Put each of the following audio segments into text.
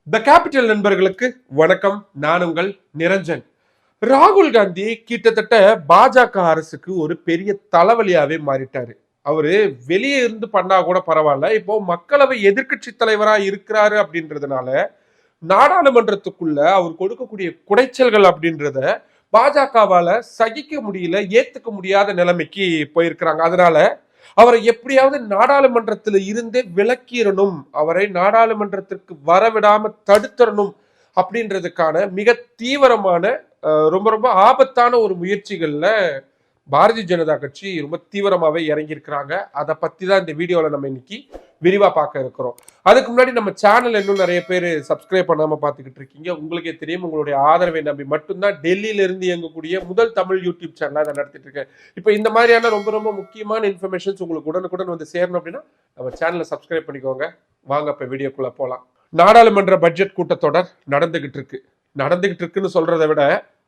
The capital நண்பர்களுக்கு வணக்கம். நான் உங்கள் நிரஞ்சன். ராகுல் காந்தி கிட்டத்தட்ட பாஜக அரசுக்கு ஒரு பெரிய தலைவலியாவே மாறிட்டாரு. அவரு வெளியே இருந்து பண்ணா கூட பரவாயில்ல, இப்போ மக்களவை எதிர்க்கட்சி தலைவரா இருக்கிறாரு அப்படின்றதுனால நாடாளுமன்றத்துக்குள்ள அவர் கொடுக்கக்கூடிய குடைச்சல்கள் அப்படின்றத பாஜகவால சகிக்க முடியல, ஏத்துக்க முடியாத நிலைமைக்கு போயிருக்கிறாங்க. அதனால அவரை எப்படியாவது நாடாளுமன்றத்தில் இருந்தே விலக்கிடணும், அவரை நாடாளுமன்றத்திற்கு வரவிடாம தடுத்தரணும் அப்படின்றதுக்கான மிக தீவிரமான ரொம்ப ரொம்ப ஆபத்தான ஒரு முயற்சிகள்ல பாரதிய ஜனதா கட்சி ரொம்ப தீவிரமாவே இறங்கி இருக்கிறாங்க. அதை பத்தி தான் இந்த வீடியோல நம்ம இன்னைக்கு விரிவா பார்க்க இருக்கிறோம். அதுக்கு முன்னாடி நம்ம சேனல் இன்னும் நிறைய பேர் சப்ஸ்கிரைப் பண்ணாம பார்த்துக்கிட்டு இருக்கீங்க. உங்களுக்கே தெரியும், உங்களுடைய ஆதரவை நம்பி மட்டும்தான் டெல்லியில இருந்து இயங்கக்கூடிய முதல் தமிழ் யூடியூப் சேனலா அதை நடத்திட்டு இருக்கேன். இப்போ இந்த மாதிரியான ரொம்ப ரொம்ப முக்கியமான இன்ஃபர்மேஷன்ஸ் உங்களுக்கு உடனுக்குடன் வந்து சேரணும் அப்படின்னா நம்ம சேனலை சப்ஸ்கிரைப் பண்ணிக்கோங்க. வாங்க இப்ப வீடியோக்குள்ள போலாம். நாடாளுமன்ற பட்ஜெட் கூட்டத்தொடர் நடந்துகிட்டு இருக்குன்னு சொல்றதை விட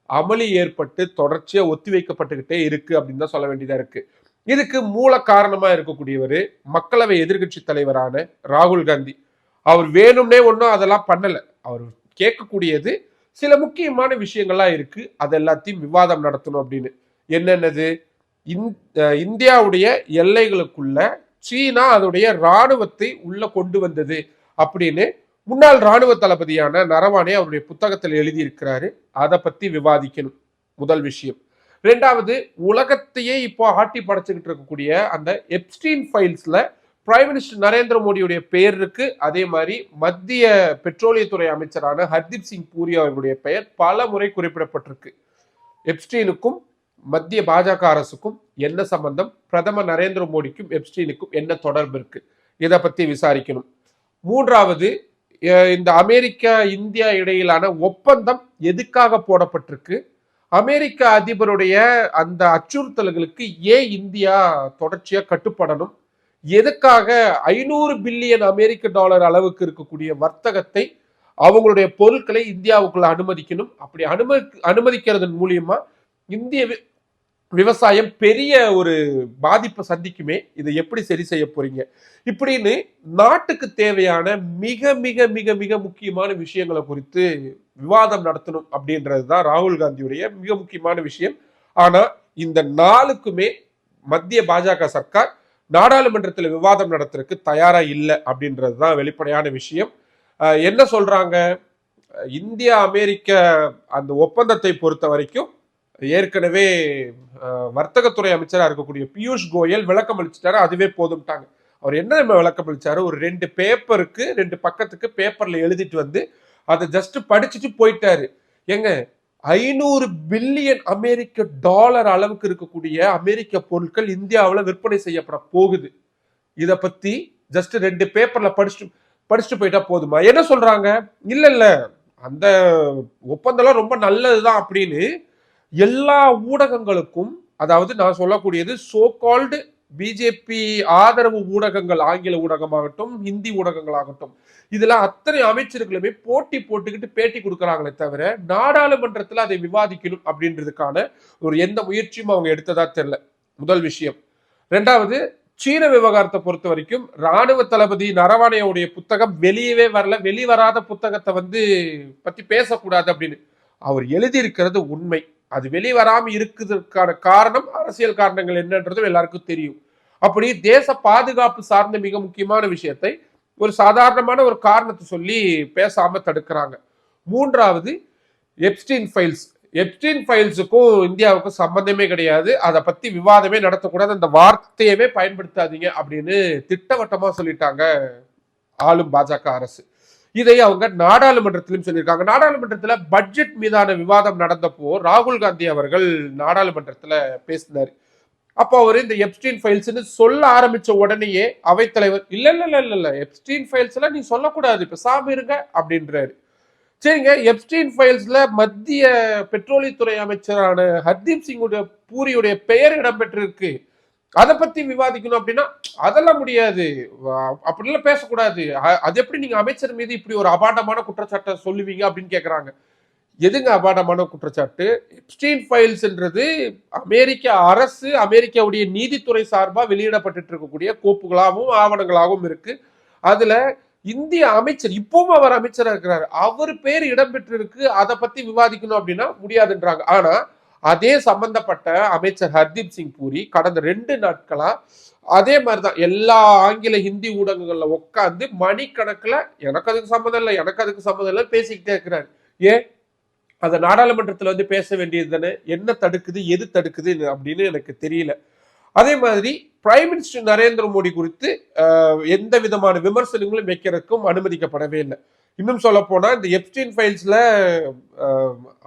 அமளி ஏற்பட்டு தொடர்ச்சியா ஒத்தி வைக்கப்பட்டுக்கிட்டே இருக்கு அப்படின்னு தான் சொல்ல வேண்டியதா இருக்கு. இதுக்கு மூல காரணமா இருக்கக்கூடியவர் மக்களவை எதிர்கட்சி தலைவரான ராகுல் காந்தி. அவர் வேணும்னே ஒன்றும் அதெல்லாம் பண்ணல. அவர் கேட்கக்கூடியது சில முக்கியமான விஷயங்கள்லாம் இருக்கு, அது எல்லாத்தையும் விவாதம் நடத்தணும் அப்படின்னு. என்னென்னது? இந்தியாவுடைய எல்லைகளுக்குள்ள சீனா அதோடைய இராணுவத்தை உள்ள கொண்டு வந்தது அப்படின்னு முன்னாள் ராணுவ தளபதியான நரவானே அவருடைய புத்தகத்தில் எழுதியிருக்கிறாரு. அதை பத்தி விவாதிக்கணும், முதல் விஷயம். ரெண்டாவது, உலகத்தையே இப்போ ஆட்டி படைச்சுக்கிட்டு இருக்கக்கூடிய அந்த எப்ஸ்டீன் ஃபைல்ஸ்ல பிரைம் மினிஸ்டர் நரேந்திர மோடியுடைய பெயர் இருக்கு. அதே மாதிரி மத்திய பெட்ரோலியத்துறை அமைச்சரான ஹர்தீப் சிங் பூரி அவர்களுடைய பெயர் பல முறை குறிப்பிடப்பட்டிருக்கு. எப்ஸ்டீனுக்கும் மத்திய பாஜக அரசுக்கும் என்ன சம்பந்தம்? பிரதமர் நரேந்திர மோடிக்கும் எப்ஸ்டீனுக்கும் என்ன தொடர்பு இருக்கு? இதை பத்தி விசாரிக்கணும். மூன்றாவது, இந்த அமெரிக்கா இந்தியா இடையிலான ஒப்பந்தம் எதுக்காக போடப்பட்டிருக்கு? அமெரிக்க அதிபருடைய அந்த அச்சுறுத்தல்களுக்கு ஏன் இந்தியா தொடர்ச்சியா கட்டுப்படணும்? எதுக்காக 500 பில்லியன் அமெரிக்க டாலர் அளவுக்கு இருக்கக்கூடிய வர்த்தகத்தை அவங்களுடைய பொருட்களை இந்தியாவுக்குள்ள அனுமதிக்கணும்? அப்படி அனுமதிக்கிறதன் மூலியமா இந்திய விவசாயம் பெரிய ஒரு பாதிப்பை சந்திக்குமே, இதை எப்படி சரி செய்ய போறீங்க? இப்படின்னு நாட்டுக்கு தேவையான மிக மிக மிக மிக முக்கியமான விஷயங்களை குறித்து விவாதம் நடத்தணும் அப்படின்றது தான் ராகுல் காந்தியுடைய மிக முக்கியமான விஷயம். ஆனா இந்த நாளுக்குமே மத்திய பாஜக சர்க்கார் நாடாளுமன்றத்தில் விவாதம் நடத்துறதுக்கு தயாரா இல்லை அப்படின்றது தான் வெளிப்படையான விஷயம். என்ன சொல்றாங்க? இந்தியா அமெரிக்க அந்த ஒப்பந்தத்தை பொறுத்த வரைக்கும் ஏற்கனவே வர்த்தகத்துறை அமைச்சராக இருக்கக்கூடிய பியூஷ் கோயல் விளக்கம் அளிச்சுட்டாரு, அதுவே போதும்ட்டாங்க. அவர் என்ன விளக்கம் அளிச்சாரு? ஒரு 2 பேப்பருக்கு 2 பக்கத்துக்கு பேப்பர்ல எழுதிட்டு வந்து அதை ஜஸ்ட் படிச்சுட்டு போயிட்டாரு. எங்க 500 பில்லியன் அமெரிக்க டாலர் அளவுக்கு இருக்கக்கூடிய அமெரிக்க பொருட்கள் இந்தியாவில் விற்பனை செய்யப்பட போகுது. இதை பத்தி ஜஸ்ட் 2 பேப்பர்ல படிச்சுட்டு போயிட்டா போதுமா? என்ன சொல்றாங்க? இல்ல இல்ல, அந்த ஒப்பந்தம் ரொம்ப நல்லதுதான் அப்படின்னு எல்லா ஊடகங்களுக்கும், அதாவது நான் சொல்லக்கூடியது சோ கால்டு பிஜேபி ஆதரவு ஊடகங்கள், ஆங்கில ஊடகமாகட்டும் ஹிந்தி ஊடகங்களாகட்டும், இதுல அத்தனை அமைச்சர்களுமே போட்டி போட்டுக்கிட்டு பேட்டி கொடுக்கறாங்களே தவிர நாடாளுமன்றத்துல அதை விவாதிக்கணும் அப்படின்றதுக்கான ஒரு எந்த முயற்சியும் அவங்க எடுத்ததா தெரியல. முதல் விஷயம். ரெண்டாவது, சீன விவகாரத்தை பொறுத்த வரைக்கும் ராணுவ தளபதி நரவானேவுடைய புத்தகம் வெளியவே வரல. வெளிவராத புத்தகத்தை பத்தி பேசக்கூடாது அப்படின்னு அவர் எழுதியிருக்கிறது உண்மை. அது வெளிவராம இருக்கிறதுக்கான காரணம் அரசியல் காரணங்கள் என்னன்றதும் எல்லாருக்கும் தெரியும். அப்படி தேச பாதுகாப்பு சார்ந்த மிக முக்கியமான விஷயத்தை ஒரு சாதாரணமான ஒரு காரணத்தை சொல்லி பேசாம தடுக்கிறாங்க. மூன்றாவது, எப்ஸ்டீன் ஃபைல்ஸுக்கும் இந்தியாவுக்கும் சம்பந்தமே கிடையாது, அதை பத்தி விவாதமே நடத்தக்கூடாது, அந்த வார்த்தையவே பயன்படுத்தாதீங்க அப்படின்னு திட்டவட்டமா சொல்லிட்டாங்க ஆளும் பாஜக அரசு. இதை அவங்க நாடாளுமன்றத்திலும் சொல்லியிருக்காங்க. நாடாளுமன்றத்துல பட்ஜெட் மீதான விவாதம் நடந்தப்போ ராகுல் காந்தி அவர்கள் நாடாளுமன்றத்துல பேசினார். அப்போ அவர் இந்த எப்ஸ்டீன் ஃபைல்ஸ்னு சொல்ல ஆரம்பிச்ச உடனேயே அவைத்தலைவர் இல்ல இல்ல இல்ல இல்ல இல்ல எப்ஸ்டீன் ஃபைல்ஸ் எல்லாம் நீ சொல்லக்கூடாது, இப்ப சாமி இருங்க அப்படின்றாரு. சரிங்க, எப்ஸ்டீன் ஃபைல்ஸ்ல மத்திய பெட்ரோலியத்துறை அமைச்சரான ஹர்தீப் சிங் பூரியுடைய பெயர் இடம்பெற்றிருக்கு, அதை பத்தி விவாதிக்கணும் அப்படின்னா அதெல்லாம் முடியாது, அப்படிலாம் பேசக்கூடாது, அது எப்படி நீங்க அமைச்சர் மீது இப்படி ஒரு அபாண்டமான குற்றச்சாட்டை சொல்லுவீங்க அப்படின்னு கேட்கறாங்க. எதுங்க அபாண்டமான குற்றச்சாட்டு? எப்ஸ்டீன் ஃபைல்ஸ்ன்றது அமெரிக்க அரசு, அமெரிக்காவுடைய நீதித்துறை சார்பா வெளியிடப்பட்டு இருக்கக்கூடிய கோப்புகளாகவும் ஆவணங்களாகவும் இருக்கு. அதுல இந்திய அமைச்சர், இப்பவும் அவர் அமைச்சரா இருக்கிறாரு, அவர் பேர் இடம்பெற்றிருக்கு, அதை பத்தி விவாதிக்கணும் அப்படின்னா முடியாதுன்றாங்க. ஆனா அதே சம்பந்தப்பட்ட அமைச்சர் ஹர்தீப் சிங் பூரி கடந்த 2 நாட்களா அதே மாதிரிதான் எல்லா ஆங்கில ஹிந்தி ஊடகங்கள்ல உட்காந்து மணிக்கணக்குல எனக்கு அதுக்கு சம்மந்தம் இல்லை, எனக்கு அதுக்கு சம்மந்தம் இல்லை பேசிக்கிட்டே இருக்கிறாரு. ஏன் அதை நாடாளுமன்றத்துல வந்து பேச வேண்டியது தானே? என்ன தடுக்குது, எது தடுக்குது அப்படின்னு எனக்கு தெரியல. அதே மாதிரி பிரைம் மினிஸ்டர் நரேந்திர மோடி குறித்து எந்த விதமான விமர்சனங்களும் வைக்கிறதுக்கும் அனுமதிக்கப்படவே இல்லை. இன்னும் சொல்ல போனா இந்த எப்ஸ்டீன் ஃபைல்ஸ்ல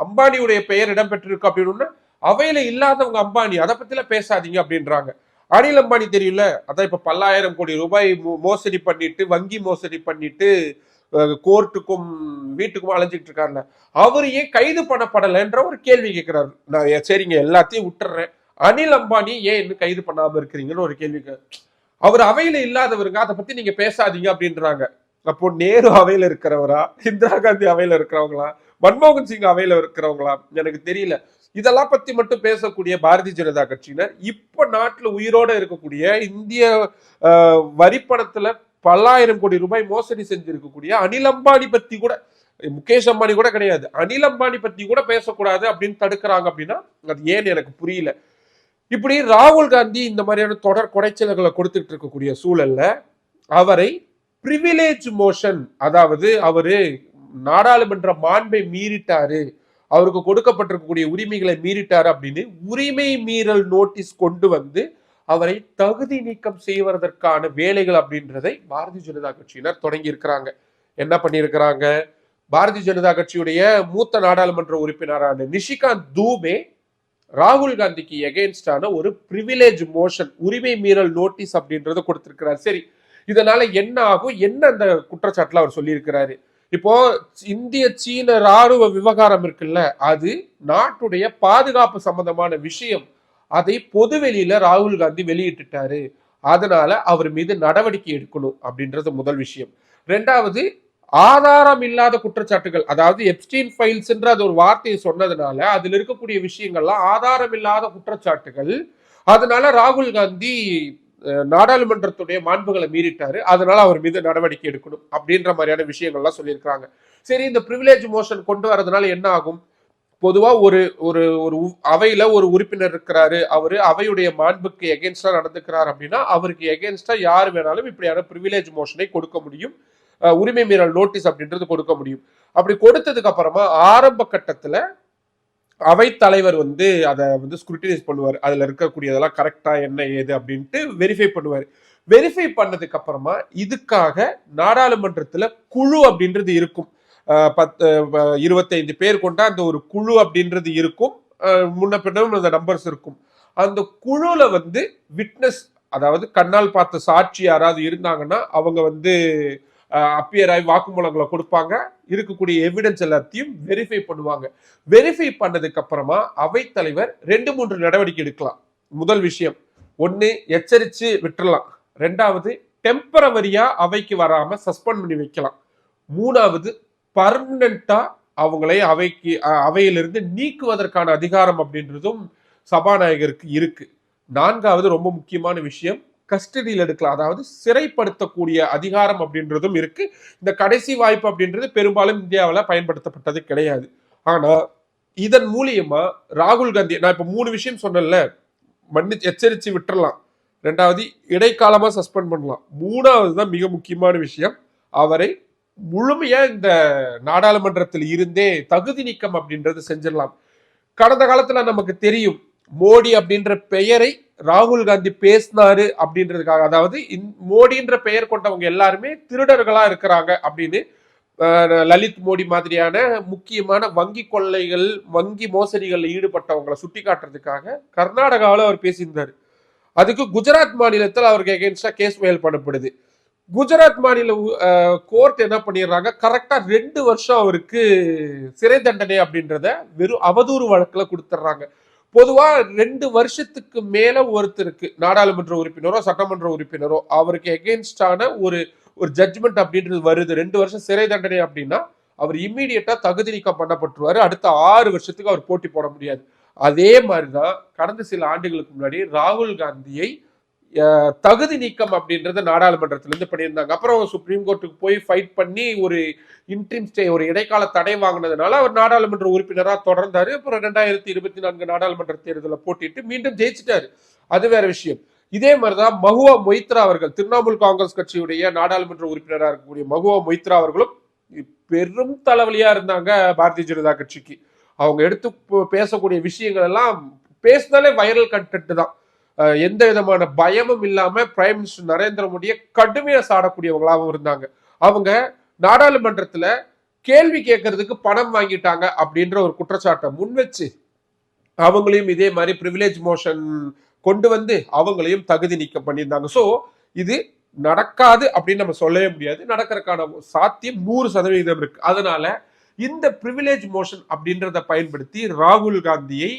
அம்பானியுடைய பெயர் இடம்பெற்றிருக்கு அப்படின்னு அவையில இல்லாதவங்க அம்பானி, அதை பத்திலாம் பேசாதீங்க அப்படின்றாங்க. அனில் அம்பானி தெரியல, அதான் இப்ப பல்லாயிரம் கோடி ரூபாய் மோசடி பண்ணிட்டு, வங்கி மோசடி பண்ணிட்டு கோர்ட்டுக்கும் வீட்டுக்கும் அலைஞ்சிட்டு இருக்காருல்ல, அவர் ஏன் கைது பண்ணப்படலைன்ற ஒரு கேள்வி கேட்கிறாரு. நான் சரிங்க எல்லாத்தையும் விட்டுறேன், அனில் அம்பானி ஏன் இன்னும் கைது பண்ணாம இருக்கிறீங்கன்னு ஒரு கேள்வி. அவர் அவையில இல்லாதவருங்க, அதை பத்தி நீங்க பேசாதீங்க அப்படின்றாங்க. அப்போ நேரு அவையில இருக்கிறவரா, இந்திரா காந்தி அவையில இருக்கிறவங்களா, மன்மோகன் சிங் அவையில இருக்கிறவங்களா எனக்கு தெரியல. இதெல்லாம் பத்தி மட்டும் பேசக்கூடிய பாரதிய ஜனதா கட்சியினர் இப்ப நாட்டுல உயிரோட இருக்கக்கூடிய இந்திய வரிப்பணத்துல பல்லாயிரம் கோடி ரூபாய் மோசடி செஞ்சிருக்கக்கூடிய அனில் அம்பானி பத்தி கூட, முகேஷ் அம்பானி கூட கிடையாது, அனில் அம்பானி பத்தி கூட பேசக்கூடாது அப்படின்னு தடுக்கிறாங்க. அப்படின்னா அது ஏன்னு எனக்கு புரியல. இப்படி ராகுல் காந்தி இந்த மாதிரியான தொடர் குறைச்சல்களை கொடுத்துட்டு இருக்கக்கூடிய சூழல்ல அவரை பிரிவிலேஜ் மோஷன், அதாவது அவரு நாடாளுமன்ற மாண்பை மீறிட்டாரு, அவருக்கு கொடுக்கப்பட்டிருக்கக்கூடிய உரிமைகளை மீறிட்டாரு அப்படின்னு உரிமை மீறல் நோட்டீஸ் கொண்டு வந்து அவரை தகுதி நீக்கம் செய்வதற்கான வேலைகள் அப்படின்றதை பாரதிய ஜனதா கட்சியினர் தொடங்கி இருக்கிறாங்க. என்ன பண்ணியிருக்கிறாங்க? பாரதிய ஜனதா கட்சியுடைய மூத்த நாடாளுமன்ற உறுப்பினரான நிஷிகாந்த் தூபே ராகுல் காந்திக்கு எகெயின்ஸ்டான ஒரு பிரிவிலேஜ் மோஷன், உரிமை மீறல் நோட்டீஸ் அப்படின்றத கொடுத்திருக்கிறார். சரி, இதனால என்ன ஆகும், என்ன அந்த குற்றச்சாட்டுல அவர் சொல்லியிருக்கிறாரு? இப்போ இந்திய சீன ராணுவ விவகாரம் இருக்குல்ல, அது நாட்டுடைய பாதுகாப்பு சம்பந்தமான விஷயம். அதை பொதுவெளியில ராகுல் காந்தி வெளியிட்டுட்டாரு, அதனால அவர் மீது நடவடிக்கை எடுக்கணும் அப்படின்றது முதல் விஷயம். ரெண்டாவது, ஆதாரம் இல்லாத குற்றச்சாட்டுகள், அதாவது எப்ஸ்டீன் ஃபைல்ஸ் என்ற ஒரு வார்த்தையை சொன்னதுனால அதுல இருக்கக்கூடிய விஷயங்கள்லாம் ஆதாரம் இல்லாத குற்றச்சாட்டுகள். அதனால ராகுல் காந்தி நாடாளுமன்றத்துடைய மாண்புகளை மீறிட்டாரு, அதனால அவர் மீது நடவடிக்கை எடுக்கணும் அப்படின்ற மாதிரியான விஷயங்கள்லாம் சொல்லியிருக்காங்க. சரி, இந்த பிரிவிலேஜ் மோஷன் கொண்டு வரதுனால என்ன ஆகும்? பொதுவா ஒரு ஒரு ஒரு அவையில ஒரு உறுப்பினர் இருக்கிறாரு, அவரு அவையுடைய மாண்புக்கு எகென்ஸ்டா நடந்துக்கிறார் அப்படின்னா அவருக்கு எகென்ஸ்டா யார் வேணாலும் இப்படியான பிரிவிலேஜ் மோஷனை கொடுக்க முடியும், உரிமை மீறல் நோட்டீஸ் அப்படின்றது கொடுக்க முடியும். அப்படி கொடுத்ததுக்கு அப்புறமா ஆரம்ப கட்டத்துல அவை தலைவர் வந்து அதை வந்து ஸ்க்ரூட்டினைஸ் பண்ணுவார், அதுல இருக்கக்கூடியதெல்லாம் கரெக்டா என்ன ஏது அப்படின்ட்டு வெரிஃபை பண்ணுவார். வெரிஃபை பண்ணதுக்கு அப்புறமா இதுக்காக நாடாளுமன்றத்துல குழு அப்படின்றது இருக்கும். 25 பேர் கொண்ட அந்த ஒரு குழு அப்படின்றது இருக்கும், முன்ன பின்னும் அந்த நம்பர்ஸ் இருக்கும். அந்த குழுல வந்து விட்னஸ், அதாவது கண்ணால் பார்த்த சாட்சி யாராவது இருந்தாங்கன்னா அவங்க வந்து அப்பியர் ஆகி வாக்குமூலங்களை கொடுப்பாங்க, இருக்கக்கூடிய எவிடன்ஸ் எல்லாத்தையும் வெரிஃபை பண்ணுவாங்க. வெரிஃபை பண்ணதுக்கு அப்புறமா அவைத்தலைவர் 2-3 நடவடிக்கை எடுக்கலாம். முதல் விஷயம், ஒன்னு எச்சரிச்சு விட்டுறலாம், ரெண்டாவது டெம்பரவரியா அவைக்கு வராம சஸ்பெண்ட் பண்ணி வைக்கலாம், மூணாவது பர்மனண்டா அவங்களை அவையிலிருந்து நீக்குவதற்கான அதிகாரம் அப்படின்றதும் சபாநாயகருக்கு இருக்கு. நான்காவது ரொம்ப முக்கியமான விஷயம், கஸ்டடியில் எடுக்கலாம், அதாவது சிறைப்படுத்தக்கூடிய அதிகாரம் அப்படின்றதும் இருக்கு. இந்த கடைசி வாய்ப்பு அப்படின்றது பெரும்பாலும் இந்தியாவில் பயன்படுத்தப்பட்டது கிடையாது. ஆனா இதன் மூலியமா ராகுல் காந்தி, நான் இப்ப 3 விஷயம் சொன்னேன்ல, எச்சரிச்சு விட்டுறலாம், ரெண்டாவது இடைக்காலமா சஸ்பெண்ட் பண்ணலாம், மூணாவது தான் மிக முக்கியமான விஷயம், அவரை முழுமையா இந்த நாடாளுமன்றத்தில் இருந்தே தகுதி நீக்கம் அப்படின்றது செஞ்சிடலாம். கடந்த காலத்துல நமக்கு தெரியும், மோடி அப்படின்ற பெயரை ராகுல் காந்தி பேசினாரு அப்படின்றதுக்காக, அதாவது மோடின்ற பெயர் கொண்டவங்க எல்லாருமே திருடர்களா இருக்கிறாங்க அப்படின்னு லலித் மோடி மாதிரியான முக்கியமான வங்கி கொள்ளைகள், வங்கி மோசடிகளில் ஈடுபட்டவங்களை சுட்டி காட்டுறதுக்காக கர்நாடகாவில் அவர் பேசியிருந்தாரு. அதுக்கு குஜராத் மாநிலத்தில் அவருக்கு எகென்ஸ்டா கேஸ் ஃபைல் பண்ணப்படுது. குஜராத் மாநில கோர்ட் என்ன பண்ணிடுறாங்க, கரெக்டா 2 வருஷம் அவருக்கு சிறை தண்டனை அப்படின்றத வெறும் அவதூறு வழக்குல கொடுத்துட்றாங்க. பொதுவா 2 வருஷத்துக்கு மேல ஒருத்தருக்கு நாடாளுமன்ற உறுப்பினரோ சட்டமன்ற உறுப்பினரோ அவருக்கு எகென்ஸ்டான ஒரு ஜட்ஜ்மெண்ட் அப்படின்றது வருது, 2 வருஷம் சிறை தண்டனை அப்படின்னா அவர் இம்மீடியட்டா தகுதி நீக்கம் பண்ணப்பட்டுருவாரு, அடுத்த 6 வருஷத்துக்கு அவர் போட்டி போட முடியாது. அதே மாதிரிதான் கடந்த சில ஆண்டுகளுக்கு முன்னாடி ராகுல் காந்தியை தகுதி நீக்கம் அப்படின்றத நாடாளுமன்றத்திலிருந்து பண்ணியிருந்தாங்க. அப்புறம் சுப்ரீம் கோர்ட்டுக்கு போய் ஃபைட் பண்ணி ஒரு இன்ட்ரீம் ஸ்டே, ஒரு இடைக்கால தடை வாங்கினதுனால அவர் நாடாளுமன்ற உறுப்பினராக தொடர்ந்தாரு. அப்புறம் 2024 நாடாளுமன்ற தேர்தலில் போட்டிட்டு மீண்டும் ஜெயிச்சிட்டாரு. அது வேற விஷயம். இதே மாதிரிதான் மஹுவா மொய்த்ரா அவர்கள், திரிணாமுல் காங்கிரஸ் கட்சியுடைய நாடாளுமன்ற உறுப்பினராக இருக்கக்கூடிய மஹுவா மொய்த்ரா அவர்களும் பெரும் தலைவலியா இருந்தாங்க பாரதிய ஜனதா கட்சிக்கு. அவங்க எடுத்து பேசக்கூடிய விஷயங்கள் எல்லாம் பேசினாலே வைரல் கண்டென்ட் தான். எந்த விதமான பயமும் இல்லாம பிரைம் மினிஸ்டர் நரேந்திர மோடியை கடுமையா சாடக்கூடியவங்களாகவும் இருந்தாங்க. அவங்க நாடாளுமன்றத்துல கேள்வி கேட்கறதுக்கு பணம் வாங்கிட்டாங்க அப்படின்ற ஒரு குற்றச்சாட்டை முன் வச்சு அவங்களையும் இதே மாதிரி பிரிவிலேஜ் மோஷன் கொண்டு வந்து அவங்களையும் தகுதி நீக்கம் பண்ணியிருந்தாங்க. ஸோ இது நடக்காது அப்படின்னு நம்ம சொல்லவே முடியாது. நடக்கிறதுக்கான சாத்தியம் 100% இருக்கு. அதனால இந்த பிரிவிலேஜ் மோஷன் அப்படின்றத பயன்படுத்தி ராகுல் காந்தியை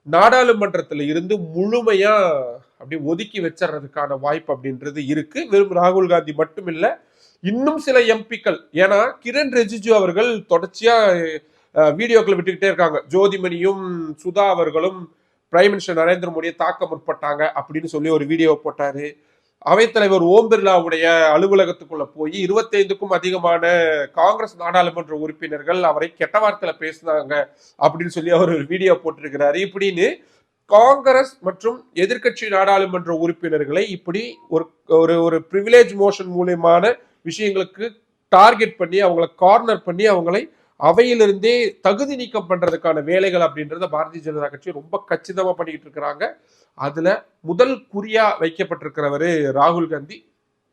நாடாளுமன்றத்தில் இருந்து முழுமையா அப்படி ஒதுக்கி வச்சிடறதுக்கான வாய்ப்பு அப்படின்றது இருக்கு. வெறும் ராகுல் காந்தி மட்டும் இல்ல, இன்னும் சில எம்பிக்கள். ஏன்னா கிரண் ரிஜிஜு அவர்கள் தொடர்ச்சியா வீடியோக்களை விட்டுக்கிட்டே இருக்காங்க. ஜோதிமணியும் சுதா அவர்களும் பிரைம் மினிஸ்டர் நரேந்திர மோடியை தாக்க முற்பட்டாங்க அப்படின்னு சொல்லி ஒரு வீடியோ போட்டாரு. அவைத்தலைவர் ஓம் பிர்லாவுடைய அலுவலகத்துக்குள்ள போய் 25க்கும் அதிகமான காங்கிரஸ் நாடாளுமன்ற உறுப்பினர்கள் அவரை கெட்ட வார்த்தையில பேசினாங்க அப்படின்னு சொல்லி அவர் ஒரு வீடியோ போட்டிருக்கிறாரு. இப்படின்னு காங்கிரஸ் மற்றும் எதிர்கட்சி நாடாளுமன்ற உறுப்பினர்களை இப்படி ஒரு ஒரு பிரிவிலேஜ் மோஷன் மூலியமான விஷயங்களுக்கு டார்கெட் பண்ணி அவங்களை கார்னர் பண்ணி அவங்களை அவையிலிருந்தே தகுதி நீக்கம் பண்றதுக்கான வேலைகள் அப்படின்றத பாரதிய ஜனதா கட்சி ரொம்ப கச்சிதமா பண்ணிக்கிட்டு இருக்கிறாங்க. அதுல முதல் குறியா வைக்கப்பட்டிருக்கிறவரு ராகுல் காந்தி.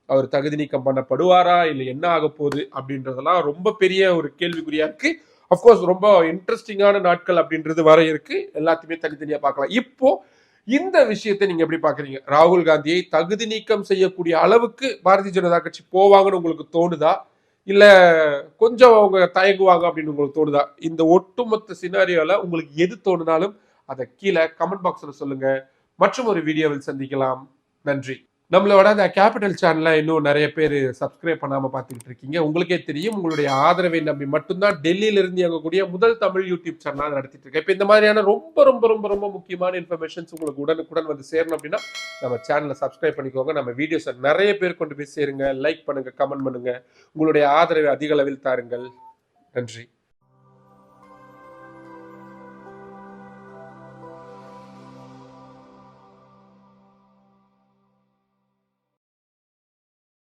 அவர் தகுதி நீக்கம் பண்ணப்படுவாரா இல்லை என்ன ஆக போகுது அப்படின்றதெல்லாம் ரொம்ப பெரிய ஒரு கேள்விக்குறியா இருக்கு. அப்கோர்ஸ் ரொம்ப இன்ட்ரெஸ்டிங்கான நாட்கள் அப்படின்றது வர இருக்கு. எல்லாத்தையுமே தனித்தனியா பார்க்கலாம். இப்போ இந்த விஷயத்தை நீங்க எப்படி பாக்குறீங்க? ராகுல் காந்தியை தகுதி நீக்கம் செய்யக்கூடிய அளவுக்கு பாரதிய ஜனதா கட்சி போவாங்கன்னு உங்களுக்கு தோணுதா, இல்ல கொஞ்சம் அவங்க தயங்குவாங்க அப்படின்னு உங்களுக்கு தோணுதா? இந்த ஒட்டுமொத்த சினாரியோல உங்களுக்கு எது தோணுனாலும் அதை கீழே கமெண்ட் பாக்ஸ்ல சொல்லுங்க. மற்றும் ஒரு வீடியோவில் சந்திக்கலாம். நன்றி. நம்மளோட அந்த கேபிட்டல் சேனலை இன்னும் நிறைய பேர் சப்ஸ்கிரைப் பண்ணாம பார்த்துக்கிட்டு இருக்கீங்க. உங்களுக்கே தெரியும், உங்களுடைய ஆதரவை நம்பி மட்டும்தான் டெல்லியில இருந்து இயங்கக்கூடிய முதல் தமிழ் யூடியூப் சேனல் நடத்திட்டு இருக்கேன். இப்போ இந்த மாதிரியான ரொம்ப ரொம்ப ரொம்ப ரொம்ப முக்கியமான இன்ஃபர்மேஷன்ஸ் உங்களுக்கு உடனுக்குடன் வந்து சேரணும் அப்படின்னா நம்ம சேனலை சப்ஸ்கிரைப் பண்ணிக்கோங்க. நம்ம வீடியோஸை நிறைய பேர் கொண்டு போய் சேருங்க. லைக் பண்ணுங்க, கமெண்ட் பண்ணுங்க. உங்களுடைய ஆதரவை அதிக அளவில் தாருங்கள். நன்றி.